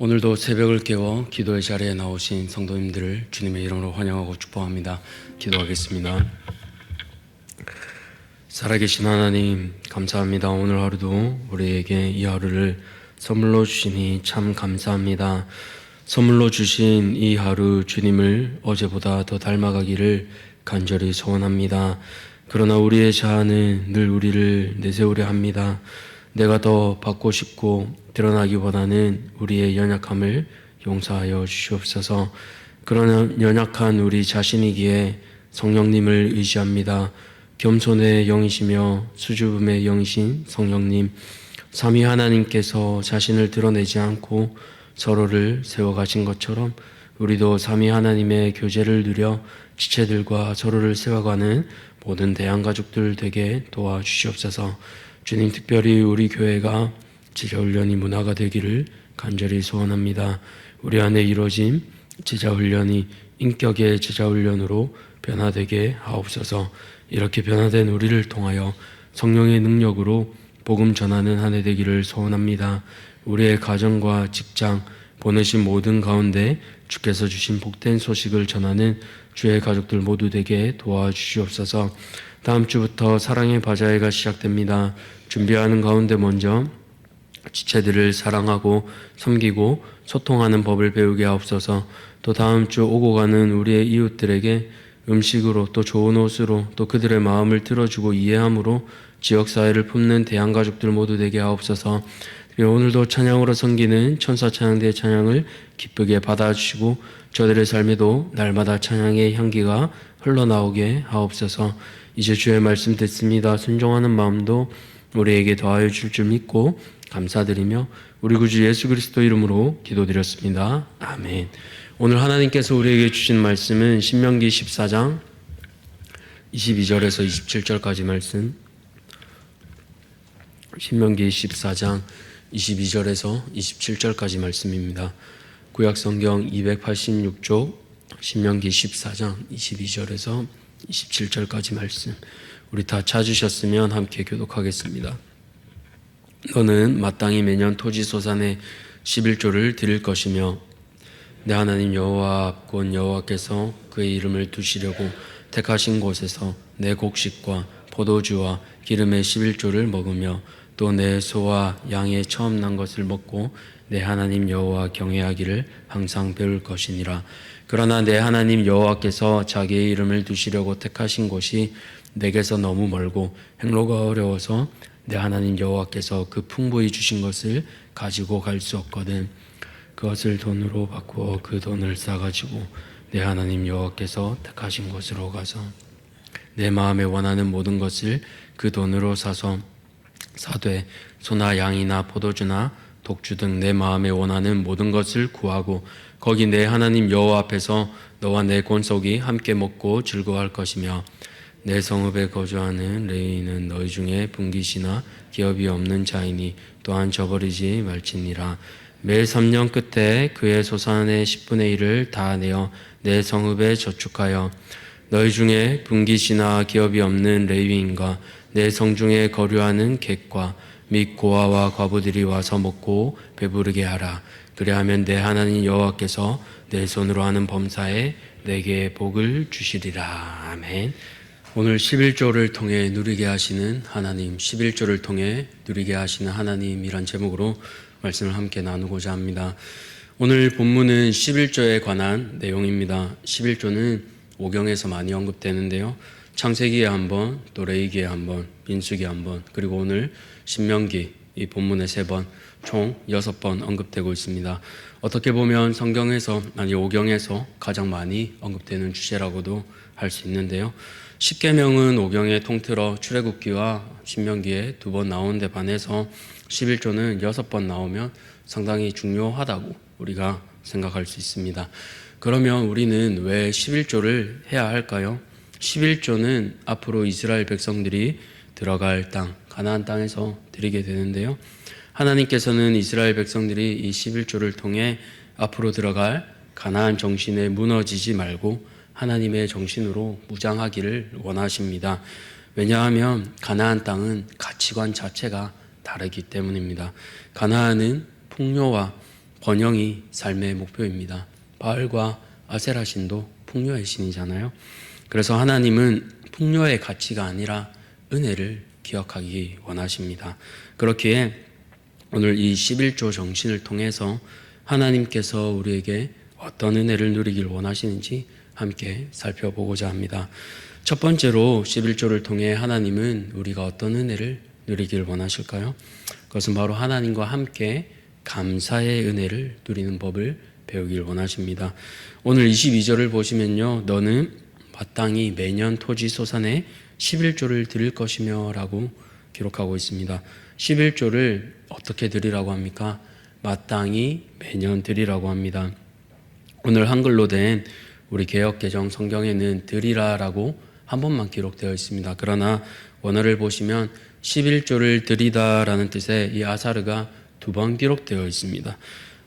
오늘도 새벽을 깨워 기도의 자리에 나오신 성도님들을 주님의 이름으로 환영하고 축복합니다. 기도하겠습니다. 살아계신 하나님, 감사합니다. 오늘 하루도 우리에게 이 하루를 선물로 주시니 참 감사합니다. 선물로 주신 이 하루 주님을 어제보다 더 닮아가기를 간절히 소원합니다. 그러나 우리의 자아는 늘 우리를 내세우려 합니다. 내가 더 받고 싶고 드러나기보다는 우리의 연약함을 용서하여 주시옵소서. 그러나 연약한 우리 자신이기에 성령님을 의지합니다. 겸손의 영이시며 수줍음의 영이신 성령님, 삼위 하나님께서 자신을 드러내지 않고 서로를 세워가신 것처럼 우리도 삼위 하나님의 교제를 누려 지체들과 서로를 세워가는 모든 대한가족들 되게 도와주시옵소서. 주님, 특별히 우리 교회가 제자훈련이 문화가 되기를 간절히 소원합니다. 우리 안에 이루어진 제자훈련이 인격의 제자훈련으로 변화되게 하옵소서. 이렇게 변화된 우리를 통하여 성령의 능력으로 복음 전하는 한 해 되기를 소원합니다. 우리의 가정과 직장, 보내신 모든 가운데 주께서 주신 복된 소식을 전하는 주의 가족들 모두 되게 도와주시옵소서. 다음 주부터 사랑의 바자회가 시작됩니다. 준비하는 가운데 먼저 지체들을 사랑하고 섬기고 소통하는 법을 배우게 하옵소서. 또 다음 주 오고 가는 우리의 이웃들에게 음식으로 또 좋은 옷으로 또 그들의 마음을 들어주고 이해함으로 지역사회를 품는 대한가족들 모두 되게 하옵소서. 오늘도 찬양으로 섬기는 천사찬양대의 찬양을 기쁘게 받아주시고 저들의 삶에도 날마다 찬양의 향기가 흘러나오게 하옵소서. 이제 주의 말씀 듣습니다. 순종하는 마음도 우리에게 더하여 줄 줄 믿고 감사드리며 우리 구주 예수 그리스도 이름으로 기도드렸습니다. 아멘. 오늘 하나님께서 우리에게 주신 말씀은 신명기 14장 22절에서 27절까지 말씀, 신명기 14장 22절에서 27절까지 말씀입니다. 구약성경 286쪽 신명기 14장 22절에서 27절까지 말씀, 우리 다 찾으셨으면 함께 교독하겠습니다. 너는 마땅히 매년 토지 소산의 11조를 드릴 것이며 내 하나님 여호와 앞 곧 여호와께서 그의 이름을 두시려고 택하신 곳에서 내 곡식과 포도주와 기름의 11조를 먹으며 또 내 소와 양의 처음 난 것을 먹고 내 하나님 여호와 경외하기를 항상 배울 것이니라. 그러나 내 하나님 여호와께서 자기의 이름을 두시려고 택하신 곳이 내게서 너무 멀고 행로가 어려워서 내 하나님 여호와께서 그 풍부히 주신 것을 가지고 갈 수 없거든. 그것을 돈으로 바꾸어 그 돈을 싸가지고 내 하나님 여호와께서 택하신 곳으로 가서 내 마음에 원하는 모든 것을 그 돈으로 사서 사되 소나 양이나 포도주나 독주 등 내 마음에 원하는 모든 것을 구하고 거기 내 하나님 여호와 앞에서 너와 내 권속이 함께 먹고 즐거워할 것이며 내 성읍에 거주하는 레위인은 너희 중에 분깃이나 기업이 없는 자이니 또한 저버리지 말지니라. 매 3년 끝에 그의 소산의 10분의 1을 다 내어 내 성읍에 저축하여 너희 중에 분깃이나 기업이 없는 레위인과 내 성중에 거류하는 객과 및 고아와 과부들이 와서 먹고 배부르게 하라. 그리하면 내 하나님 여호와께서 내 손으로 하는 범사에 내게 복을 주시리라. 아멘. 오늘 11조를 통해 누리게 하시는 하나님, 11조를 통해 누리게 하시는 하나님이란 제목으로 말씀을 함께 나누고자 합니다. 오늘 본문은 11조에 관한 내용입니다. 11조는 오경에서 많이 언급되는데요. 창세기에 한 번, 또 레위기에 한 번, 민수기에 한 번, 그리고 오늘 신명기 이 본문에 3번, 총 6번 언급되고 있습니다. 어떻게 보면 성경에서, 아니 오경에서 가장 많이 언급되는 주제라고도 할 수 있는데요. 십계명은 오경에 통틀어 출애굽기와 신명기에 2번 나오는데 반해서 11조는 6번 나오면 상당히 중요하다고 우리가 생각할 수 있습니다. 그러면 우리는 왜 11조를 해야 할까요? 11조는 앞으로 이스라엘 백성들이 들어갈 땅, 가나안 땅에서 드리게 되는데요. 하나님께서는 이스라엘 백성들이 이 11조를 통해 앞으로 들어갈 가나안 정신에 무너지지 말고 하나님의 정신으로 무장하기를 원하십니다. 왜냐하면 가나안 땅은 가치관 자체가 다르기 때문입니다. 가나안은 풍요와 번영이 삶의 목표입니다. 바알과 아세라 신도 풍요의 신이잖아요. 그래서 하나님은 풍요의 가치가 아니라 은혜를 기억하기 원하십니다. 그렇기에 오늘 이 11조 정신을 통해서 하나님께서 우리에게 어떤 은혜를 누리길 원하시는지 함께 살펴보고자 합니다. 첫 번째로 11조를 통해 하나님은 우리가 어떤 은혜를 누리길 원하실까요? 그것은 바로 하나님과 함께 감사의 은혜를 누리는 법을 배우길 원하십니다. 오늘 22절을 보시면요, 너는 마땅히 매년 토지 소산에 11조를 드릴 것이며 라고 기록하고 있습니다. 11조를 어떻게 드리라고 합니까? 마땅히 매년 드리라고 합니다. 오늘 한글로 된 우리 개역개정 성경에는 드리라라고 한 번만 기록되어 있습니다. 그러나 원어를 보시면 11조를 드리다라는 뜻의 이 아사르가 2번 기록되어 있습니다.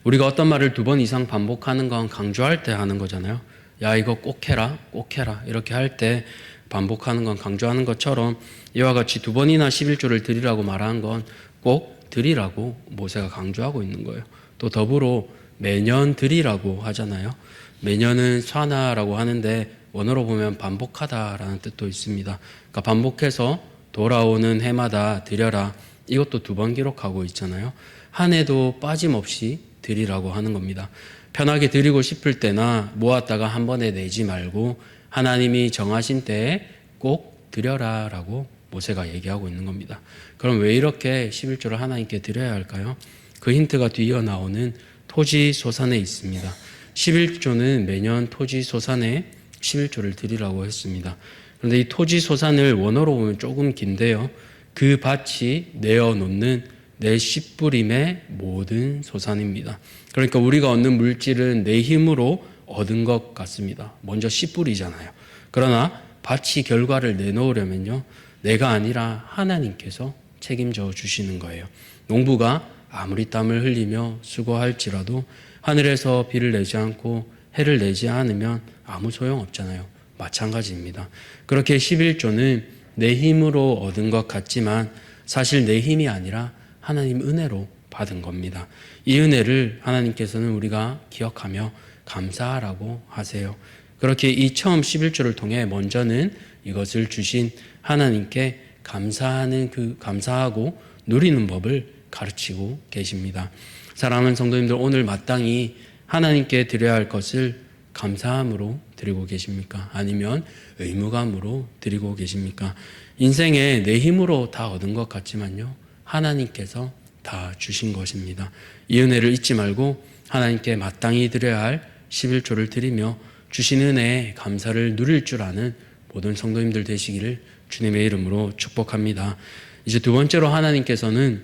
우리가 어떤 말을 2번 이상 반복하는 건 강조할 때 하는 거잖아요. 야, 이거 꼭 해라, 꼭 해라 이렇게 할 때 반복하는 건 강조하는 것처럼 이와 같이 2번이나 11조를 드리라고 말한 건 꼭 드리라고 모세가 강조하고 있는 거예요. 또 더불어 매년 드리라고 하잖아요. 매년은 샤나라고 하는데 원어로 보면 반복하다라는 뜻도 있습니다. 그러니까 반복해서 돌아오는 해마다 드려라. 이것도 2번 기록하고 있잖아요. 한 해도 빠짐없이 드리라고 하는 겁니다. 편하게 드리고 싶을 때나 모았다가 한 번에 내지 말고 하나님이 정하신 때에 꼭 드려라라고 모세가 얘기하고 있는 겁니다. 그럼 왜 이렇게 11조를 하나님께 드려야 할까요? 그 힌트가 뒤이어 나오는 토지 소산에 있습니다. 11조는 매년 토지 소산에 11조를 드리라고 했습니다. 그런데 이 토지 소산을 원어로 보면 조금 긴데요. 그 밭이 내어놓는 내 씨뿌림의 모든 소산입니다. 그러니까 우리가 얻는 물질은 내 힘으로 얻은 것 같습니다. 먼저 씨뿌리잖아요. 그러나 밭이 결과를 내놓으려면요, 내가 아니라 하나님께서 책임져 주시는 거예요. 농부가 아무리 땀을 흘리며 수고할지라도 하늘에서 비를 내지 않고 해를 내지 않으면 아무 소용 없잖아요. 마찬가지입니다. 그렇게 11조는 내 힘으로 얻은 것 같지만 사실 내 힘이 아니라 하나님 은혜로 받은 겁니다. 이 은혜를 하나님께서는 우리가 기억하며 감사하라고 하세요. 그렇게 이 처음 11조를 통해 먼저는 이것을 주신 하나님께 감사하고 누리는 법을 가르치고 계십니다. 사랑하는 성도님들, 오늘 마땅히 하나님께 드려야 할 것을 감사함으로 드리고 계십니까? 아니면 의무감으로 드리고 계십니까? 인생에 내 힘으로 다 얻은 것 같지만요, 하나님께서 다 주신 것입니다. 이 은혜를 잊지 말고 하나님께 마땅히 드려야 할 11조를 드리며 주신 은혜에 감사를 누릴 줄 아는 모든 성도님들 되시기를 주님의 이름으로 축복합니다. 이제 두 번째로 하나님께서는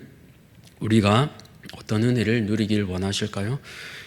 우리가 어떤 은혜를 누리길 원하실까요?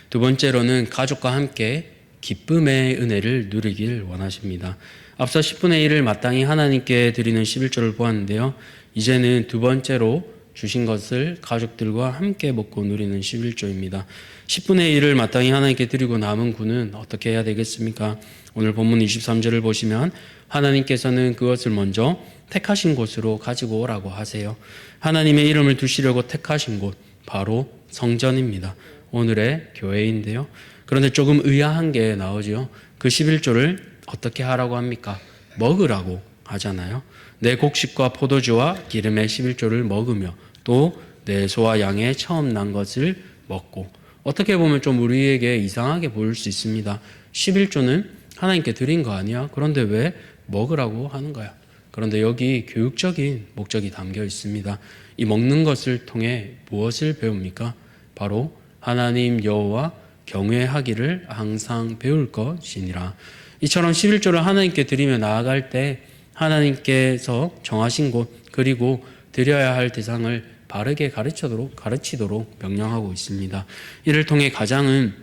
두 번째로는 가족과 함께 기쁨의 은혜를 누리길 원하십니다. 앞서 10분의 1을 마땅히 하나님께 드리는 11조를 보았는데요. 이제는 두 번째로 주신 것을 가족들과 함께 먹고 누리는 11조입니다. 10분의 1을 마땅히 하나님께 드리고 남은 군은 어떻게 해야 되겠습니까? 오늘 본문 23절을 보시면 하나님께서는 그것을 먼저 택하신 곳으로 가지고 오라고 하세요. 하나님의 이름을 두시려고 택하신 곳, 바로 성전입니다. 오늘의 교회인데요. 그런데 조금 의아한 게 나오죠. 그 11조를 어떻게 하라고 합니까? 먹으라고 하잖아요. 내 곡식과 포도주와 기름의 11조를 먹으며 또 내 소와 양의 처음 난 것을 먹고, 어떻게 보면 좀 우리에게 이상하게 보일 수 있습니다. 11조는 하나님께 드린 거 아니야? 그런데 왜 먹으라고 하는 거야? 그런데 여기 교육적인 목적이 담겨 있습니다. 이 먹는 것을 통해 무엇을 배웁니까? 바로 하나님 여호와 경외하기를 항상 배울 것이니라. 이처럼 11조를 하나님께 드리며 나아갈 때 하나님께서 정하신 곳, 그리고 드려야 할 대상을 바르게 가르치도록 명령하고 있습니다. 이를 통해 가장은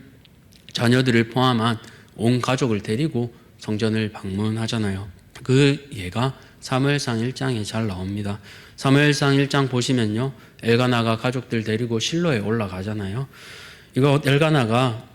자녀들을 포함한 온 가족을 데리고 성전을 방문하잖아요. 그 예가 사무엘상 1장에 잘 나옵니다. 사무엘상 1장 보시면요, 엘가나가 가족들 데리고 실로에 올라가잖아요. 이거 엘가나가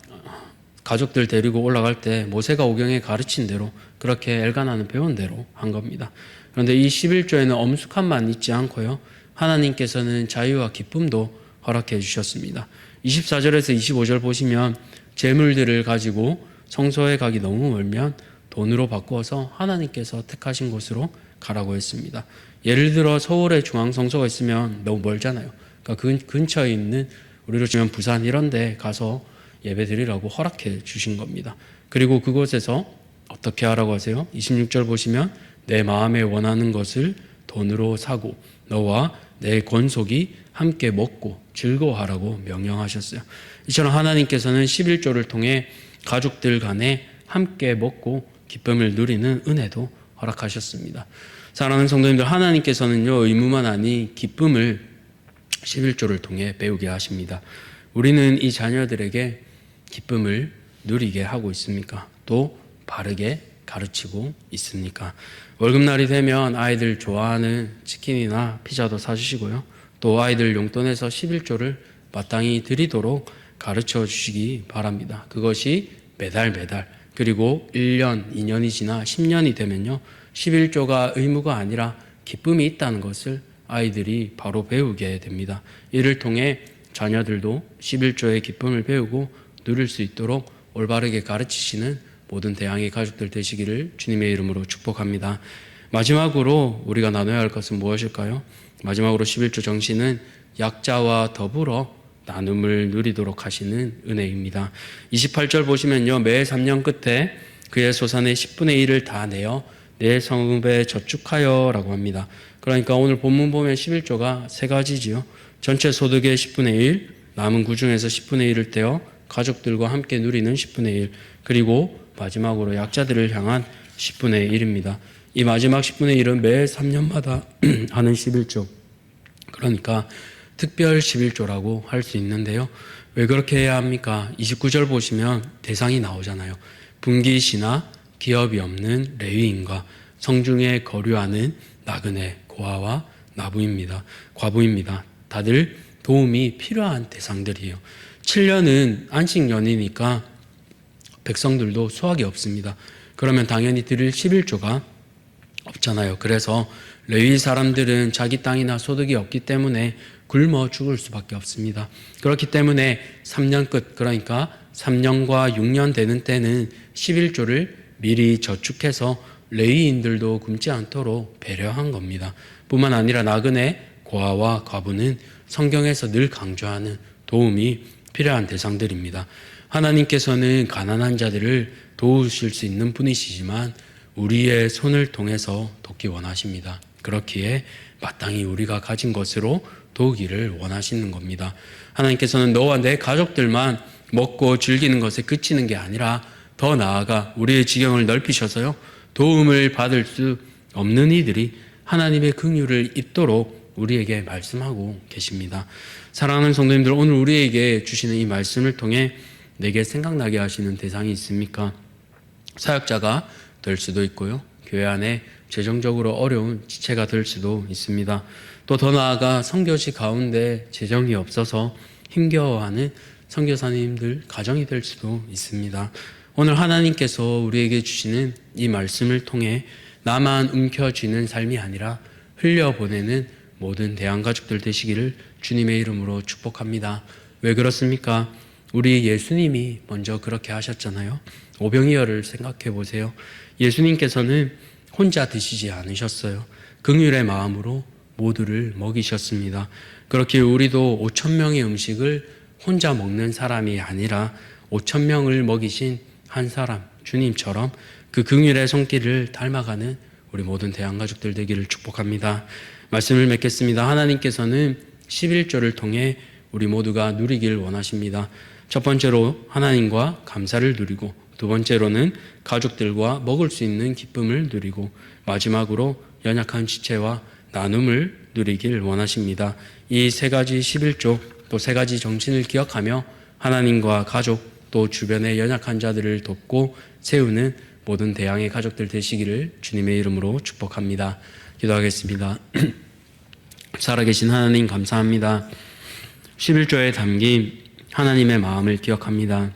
가족들 데리고 올라갈 때 모세가 오경에 가르친 대로 그렇게 엘가나는 배운 대로 한 겁니다. 그런데 이 11조에는 엄숙함만 있지 않고요, 하나님께서는 자유와 기쁨도 허락해 주셨습니다. 24절에서 25절 보시면 재물들을 가지고 성소에 가기 너무 멀면 돈으로 바꾸어서 하나님께서 택하신 곳으로 가라고 했습니다. 예를 들어 서울에 중앙성소가 있으면 너무 멀잖아요. 그러니까 근처에 있는, 우리로 치면 부산 이런 데 가서 예배 드리라고 허락해 주신 겁니다. 그리고 그곳에서 어떻게 하라고 하세요? 26절 보시면 내 마음에 원하는 것을 돈으로 사고 너와 내 권속이 함께 먹고 즐거워하라고 명령하셨어요. 이처럼 하나님께서는 11조를 통해 가족들 간에 함께 먹고 기쁨을 누리는 은혜도 허락하셨습니다. 사랑하는 성도님들, 하나님께서는요, 의무만 아닌 기쁨을 11조를 통해 배우게 하십니다. 우리는 이 자녀들에게 기쁨을 누리게 하고 있습니까? 또 바르게 가르치고 있습니까? 월급날이 되면 아이들 좋아하는 치킨이나 피자도 사주시고요. 또 아이들 용돈에서 11조를 마땅히 드리도록 가르쳐 주시기 바랍니다. 그것이 매달 그리고 1년, 2년이 지나 10년이 되면요, 11조가 의무가 아니라 기쁨이 있다는 것을 아이들이 바로 배우게 됩니다. 이를 통해 자녀들도 11조의 기쁨을 배우고 누릴 수 있도록 올바르게 가르치시는 모든 대양의 가족들 되시기를 주님의 이름으로 축복합니다. 마지막으로 우리가 나눠야 할 것은 무엇일까요? 마지막으로 11조 정신은 약자와 더불어 나눔을 누리도록 하시는 은혜입니다. 28절 보시면요, 매 3년 끝에 그의 소산의 10분의 1을 다 내어 내 성읍에 저축하여 라고 합니다. 그러니까 오늘 본문 보면 11조가 세 가지지요. 전체 소득의 10분의 1, 남은 그 중에서 10분의 1을 떼어 가족들과 함께 누리는 10분의 1, 그리고 마지막으로 약자들을 향한 10분의 1입니다. 이 마지막 10분의 1은 매 3년마다 하는 11조, 그러니까 특별 11조라고 할 수 있는데요. 왜 그렇게 해야 합니까? 29절 보시면 대상이 나오잖아요. 분깃이나 기업이 없는 레위인과 성중에 거류하는 나그네, 고아와 과부입니다. 다들 도움이 필요한 대상들이에요. 7년은 안식년이니까 백성들도 수확이 없습니다. 그러면 당연히 드릴 11조가 없잖아요. 그래서 레위 사람들은 자기 땅이나 소득이 없기 때문에 굶어 죽을 수밖에 없습니다. 그렇기 때문에 3년 끝, 그러니까 3년과 6년 되는 때는 11조를 미리 저축해서 레위인들도 굶지 않도록 배려한 겁니다. 뿐만 아니라 나그네, 고아와 과부는 성경에서 늘 강조하는 도움이 필요한 대상들입니다. 하나님께서는 가난한 자들을 도우실 수 있는 분이시지만 우리의 손을 통해서 돕기 원하십니다. 그렇기에 마땅히 우리가 가진 것으로 도우기를 원하시는 겁니다. 하나님께서는 너와 내 가족들만 먹고 즐기는 것에 그치는 게 아니라 더 나아가 우리의 지경을 넓히셔서요, 도움을 받을 수 없는 이들이 하나님의 긍휼을 입도록 우리에게 말씀하고 계십니다. 사랑하는 성도님들, 오늘 우리에게 주시는 이 말씀을 통해 내게 생각나게 하시는 대상이 있습니까? 사역자가 될 수도 있고요, 교회 안에 재정적으로 어려운 지체가 될 수도 있습니다. 또 더 나아가 선교지 가운데 재정이 없어서 힘겨워하는 선교사님들 가정이 될 수도 있습니다. 오늘 하나님께서 우리에게 주시는 이 말씀을 통해 나만 움켜쥐는 삶이 아니라 흘려보내는 모든 대한가족들 되시기를 주님의 이름으로 축복합니다. 왜 그렇습니까? 우리 예수님이 먼저 그렇게 하셨잖아요. 오병이어를 생각해 보세요. 예수님께서는 혼자 드시지 않으셨어요. 긍휼의 마음으로 모두를 먹이셨습니다. 그렇게 우리도 5,000명의 음식을 혼자 먹는 사람이 아니라 5,000명을 먹이신 한 사람, 주님처럼 그 긍휼의 손길을 닮아가는 우리 모든 대한가족들 되기를 축복합니다. 말씀을 맺겠습니다. 하나님께서는 11조를 통해 우리 모두가 누리길 원하십니다. 첫 번째로 하나님과 감사를 누리고, 두 번째로는 가족들과 먹을 수 있는 기쁨을 누리고, 마지막으로 연약한 지체와 나눔을 누리길 원하십니다. 이 세 가지 11조, 또 세 가지 정신을 기억하며 하나님과 가족, 또 주변의 연약한 자들을 돕고 세우는 모든 대양의 가족들 되시기를 주님의 이름으로 축복합니다. 기도하겠습니다. 살아계신 하나님 감사합니다. 11조에 담긴 하나님의 마음을 기억합니다.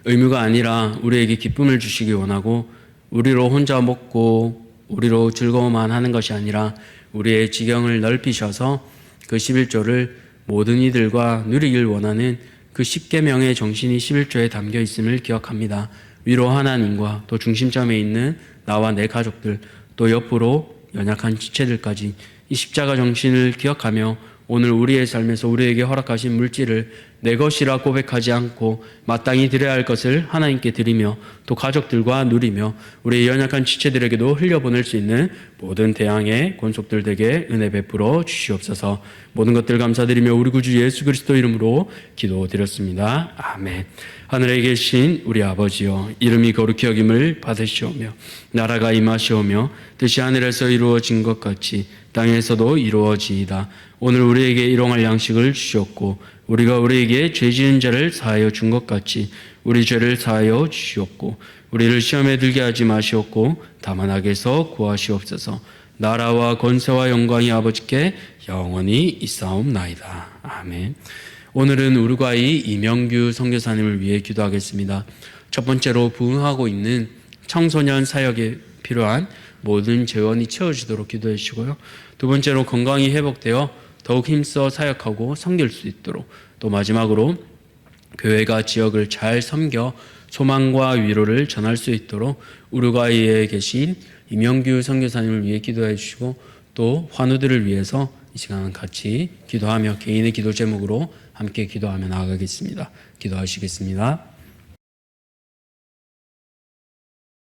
의무가 아니라 우리에게 기쁨을 주시기 원하고, 우리로 혼자 먹고 우리로 즐거워만 하는 것이 아니라 우리의 지경을 넓히셔서 그 11조를 모든 이들과 누리길 원하는 그 10계명의 정신이 11조에 담겨 있음을 기억합니다. 위로 하나님과 또 중심점에 있는 나와 내 가족들, 또 옆으로 연약한 지체들까지 이 십자가 정신을 기억하며 오늘 우리의 삶에서 우리에게 허락하신 물질을 내 것이라 고백하지 않고 마땅히 드려야 할 것을 하나님께 드리며 또 가족들과 누리며 우리의 연약한 지체들에게도 흘려보낼 수 있는 모든 대항의 권속들 되게 은혜 베풀어 주시옵소서. 모든 것들 감사드리며 우리 구주 예수 그리스도 이름으로 기도드렸습니다. 아멘. 하늘에 계신 우리 아버지여, 이름이 거룩히 여김을 받으시오며 나라가 임하시오며 뜻이 하늘에서 이루어진 것 같이 땅에서도 이루어지이다. 오늘 우리에게 일용할 양식을 주시옵고 우리가 우리에게 죄 지은 자를 사하여 준 것 같이 우리 죄를 사하여 주시옵고 우리를 시험에 들게 하지 마시옵고 다만 악에서 구하시옵소서. 나라와 권세와 영광이 아버지께 영원히 있사옵나이다. 아멘. 오늘은 우루과이 이명규 선교사님을 위해 기도하겠습니다. 첫 번째로 부흥하고 있는 청소년 사역에 필요한 모든 재원이 채워지도록 기도해 주시고요. 두 번째로 건강이 회복되어 더욱 힘써 사역하고 섬길 수 있도록, 또 마지막으로 교회가 지역을 잘 섬겨 소망과 위로를 전할 수 있도록 우루과이에 계신 이명규 선교사님을 위해 기도해 주시고 또 환우들을 위해서 이 시간 같이 기도하며 개인의 기도 제목으로 함께 기도하며 나아가겠습니다. 기도하시겠습니다.